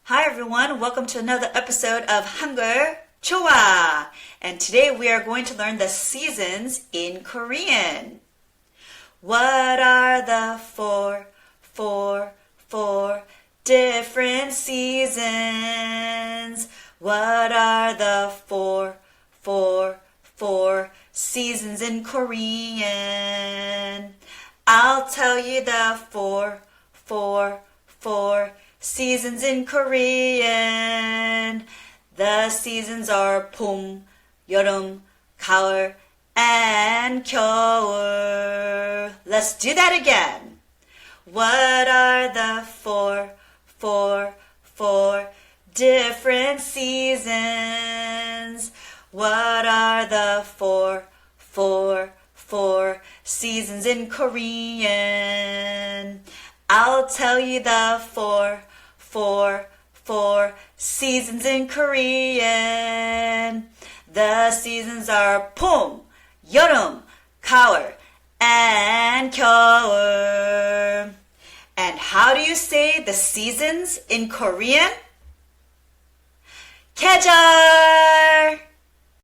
Hi everyone, welcome to another episode of 한글좋아. And today we are going to learn the seasons in Korean. What are the four different seasons? What are the four seasons in Korean? I'll tell you the four seasons in Korean. The seasons are 봄, 여름, 가을, and 겨울. Let's do that again. What are the four different seasons? What are the four seasons in Korean? I'll tell you the four seasons in Korean. The seasons are 봄, 여름, 가을, and 겨울. And how do you say the seasons in Korean? 계절.